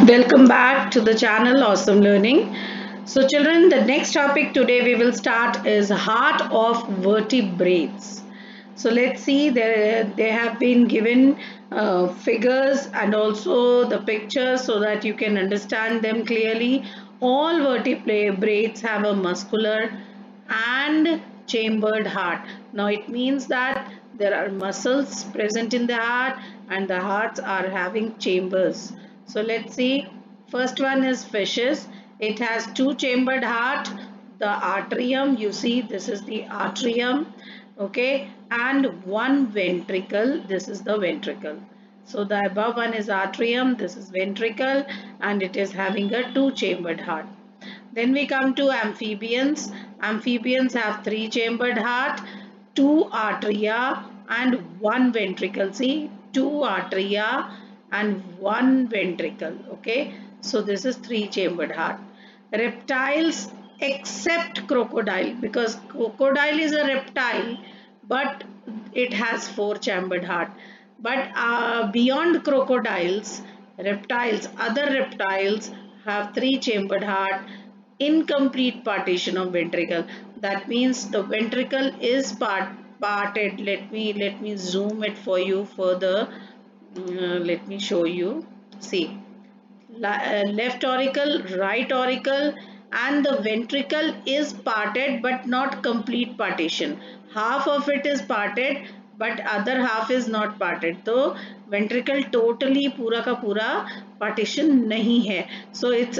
Welcome back to the channel Awesome Learning. So children, the next topic today we will start is heart of vertebrates. So let's see, they have been given figures and also the pictures so that you can understand them clearly. All vertebrates have a muscular and chambered heart. Now it means that there are muscles present in the heart and the hearts are having chambers. So let's see. First one is fishes. It has two chambered heart. The atrium, you see, this is the atrium, okay, and one ventricle. This is the ventricle. So the above one is atrium, this is ventricle, and it is having a two chambered heart. Then we come to amphibians. Amphibians have three chambered heart, two atria and one ventricle. See, two atria and one ventricle. Okay, so this is three chambered heart. Reptiles except crocodile, because crocodile is a reptile but it has four chambered heart. But beyond crocodiles, other reptiles have three chambered heart, incomplete partition of ventricle. That means the ventricle is parted. Let me zoom it for you further. Let me show you. See, left auricle, right auricle, and the ventricle is parted but not complete partition. Half of it is parted but other half is not parted. So ventricle totally पूरा का पूरा partition नहीं है. So it's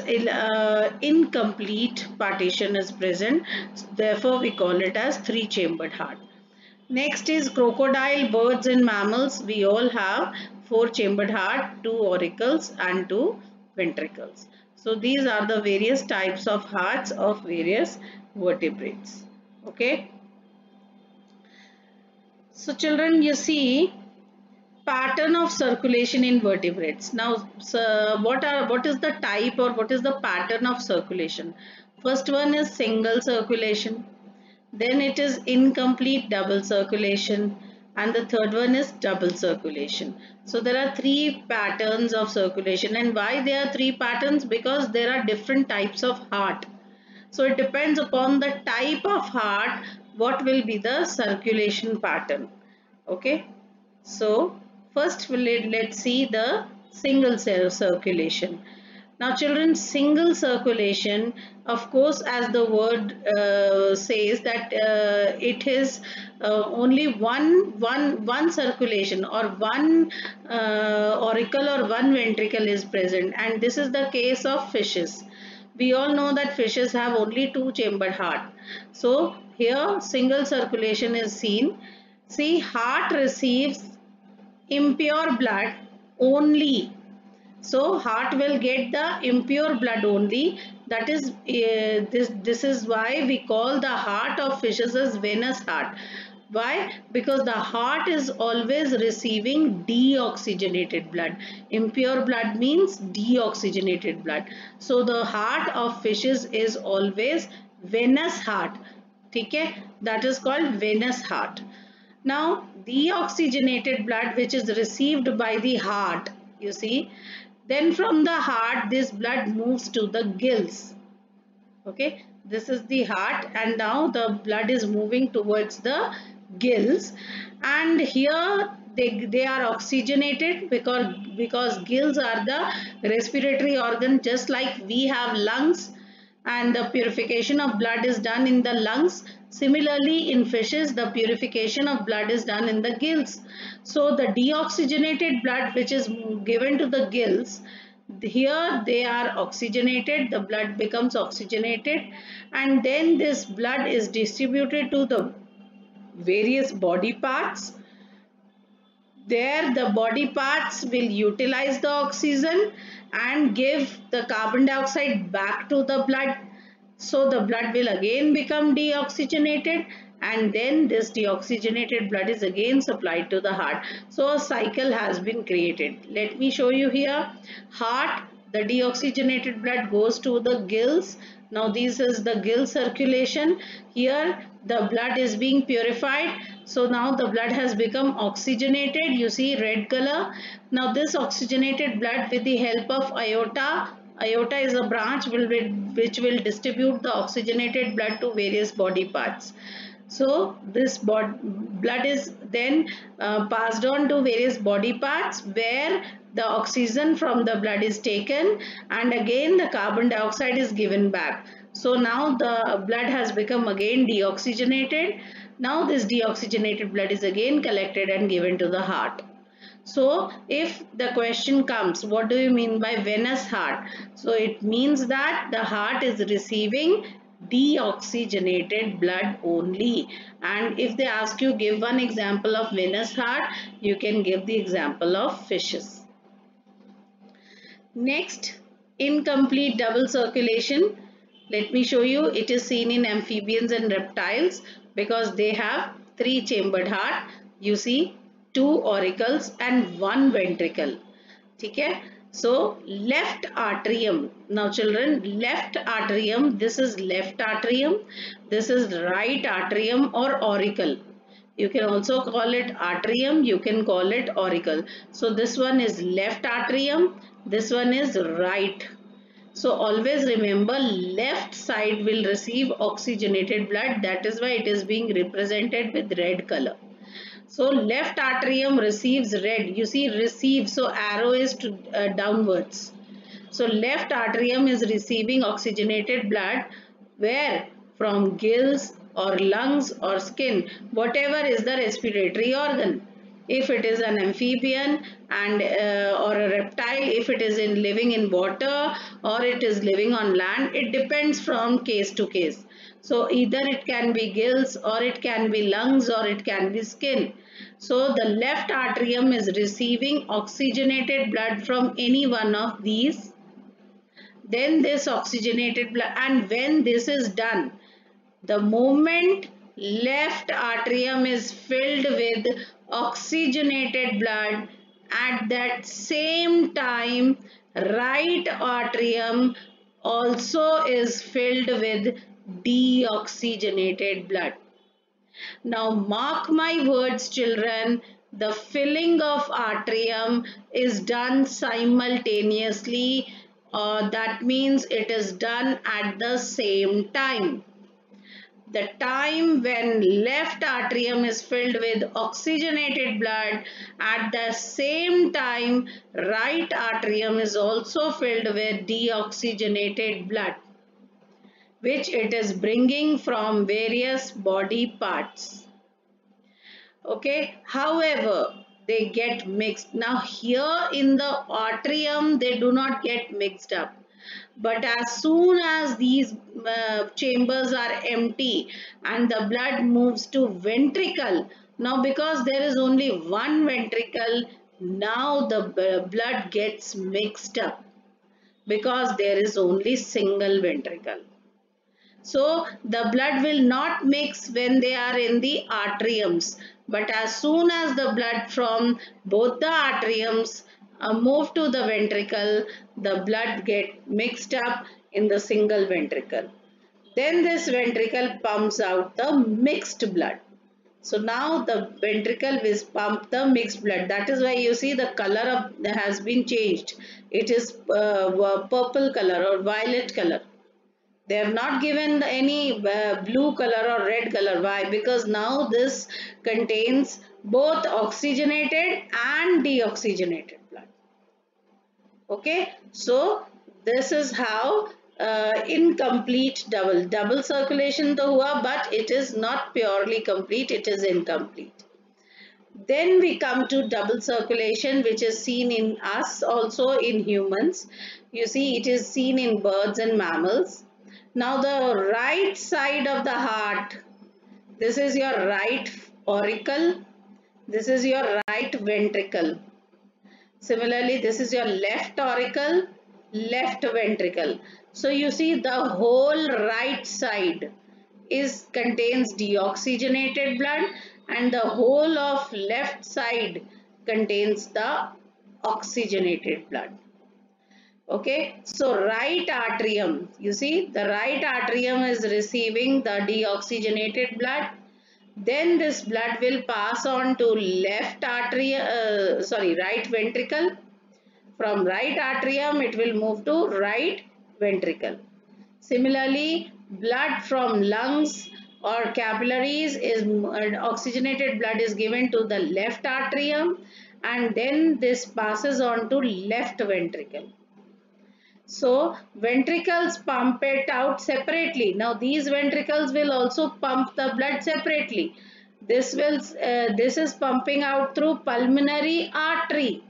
incomplete partition is present. Therefore we call it as three chambered heart. Next is crocodile, birds and mammals. We all have four chambered heart, two auricles and two ventricles. So these are the various types of hearts of various vertebrates. Okay. So children, you see pattern of circulation in vertebrates. Now, so what is the type or what is the pattern of circulation? First one is single circulation. Then it is incomplete double circulation, and the third one is double circulation. So there are three patterns of circulation. And why there are three patterns? Because there are different types of heart. So it depends upon the type of heart what will be the circulation pattern. Okay. So first let's see the single cell circulation. Now children, single circulation, of course, as the word says that it is only one circulation or one auricle or one ventricle is present, and this is the case of fishes. We all know that fishes have only two chambered heart. So here single circulation is seen. See, heart receives impure blood only. So heart will get the impure blood only. That is this is why we call the heart of fishes as venous heart. Why? Because the heart is always receiving deoxygenated blood. Impure blood means deoxygenated blood. So the heart of fishes is always venous heart. Okay? That is called venous heart. Now deoxygenated blood which is received by the heart, you see, then from the heart this blood moves to the gills. Okay, this is the heart and now the blood is moving towards the gills, and here they are oxygenated because gills are the respiratory organ, just like we have lungs and the purification of blood is done in the lungs. Similarly, in fishes, the purification of blood is done in the gills. So the deoxygenated blood which is given to the gills, here they are oxygenated, the blood becomes oxygenated, and then this blood is distributed to the various body parts. There the body parts will utilize the oxygen and give the carbon dioxide back to the blood. So the blood will again become deoxygenated, and then this deoxygenated blood is again supplied to the heart. So a cycle has been created. Let me show you here. Heart, the deoxygenated blood goes to the gills. Now this is the gill circulation. Here the blood is being purified. So now the blood has become oxygenated. You see red color. Now this oxygenated blood, with the help of aorta, aorta is a branch which will distribute the oxygenated blood to various body parts. So this blood is then passed on to various body parts, where the oxygen from the blood is taken and again the carbon dioxide is given back. So now the blood has become again deoxygenated. Now this deoxygenated blood is again collected and given to the heart. So if the question comes, what do you mean by venous heart? So it means that the heart is receiving deoxygenated blood only. And if they ask you give one example of venous heart, you can give the example of fishes. Next, incomplete double circulation. Let me show you. It is seen in amphibians and reptiles because they have 3-chambered heart. You see 2 auricles and 1 ventricle. Okay? So left atrium. Now children, left atrium, this is left atrium, this is right atrium or auricle. You can also call it atrium, you can call it auricle. So this one is left atrium, this one is right. So always remember, left side will receive oxygenated blood. That is why it is being represented with red color. So left atrium receives red. You see receive. So arrow is to, downwards. So left atrium is receiving oxygenated blood. Where? From gills or lungs or skin. Whatever is the respiratory organ. If it is an amphibian and or a reptile, if it is living in water or it is living on land, it depends from case to case. So either it can be gills or it can be lungs or it can be skin. So the left atrium is receiving oxygenated blood from any one of these. Then this oxygenated blood, and when this is done, the moment left atrium is filled with oxygenated blood, at that same time right atrium also is filled with deoxygenated blood. Now mark my words children, the filling of atrium is done simultaneously, that means it is done at the same time. The time when left atrium is filled with oxygenated blood, at the same time right atrium is also filled with deoxygenated blood, which it is bringing from various body parts. Okay, however, they get mixed. Now here in the atrium, they do not get mixed up. But as soon as these chambers are empty and the blood moves to ventricle, now because there is only one ventricle, now the blood gets mixed up because there is only single ventricle. So the blood will not mix when they are in the atriums, but as soon as the blood from both the atriums move to the ventricle, the blood get mixed up in the single ventricle. Then this ventricle pumps out the mixed blood. So now the ventricle will pump the mixed blood. That is why you see the color has been changed. It is purple color or violet color. They have not given any blue color or red color. Why? Because now this contains both oxygenated and deoxygenated blood. Okay, so this is how incomplete double circulation to hua, but it is not purely complete, it is incomplete. Then we come to double circulation, which is seen in us, also in humans. You see, it is seen in birds and mammals. Now the right side of the heart, this is your right auricle, this is your right ventricle. Similarly, this is your left auricle, left ventricle. So you see the whole right side contains deoxygenated blood and the whole of left side contains the oxygenated blood. Okay, so right atrium, you see the right atrium is receiving the deoxygenated blood. Then this blood will pass on to right ventricle. From right atrium, it will move to right ventricle. Similarly, blood from lungs or capillaries is oxygenated blood is given to the left atrium, and then this passes on to left ventricle. So ventricles pump it out separately. Now these ventricles will also pump the blood separately. This is pumping out through pulmonary artery,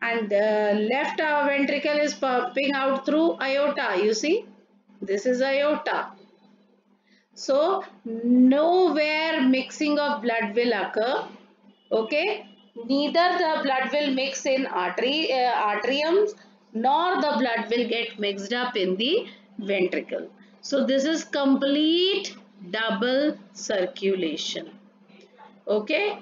and the left ventricle is pumping out through aorta. You see, this is aorta. So nowhere mixing of blood will occur. Okay, neither the blood will mix in arteriums, nor the blood will get mixed up in the ventricle. So this is complete double circulation. Okay,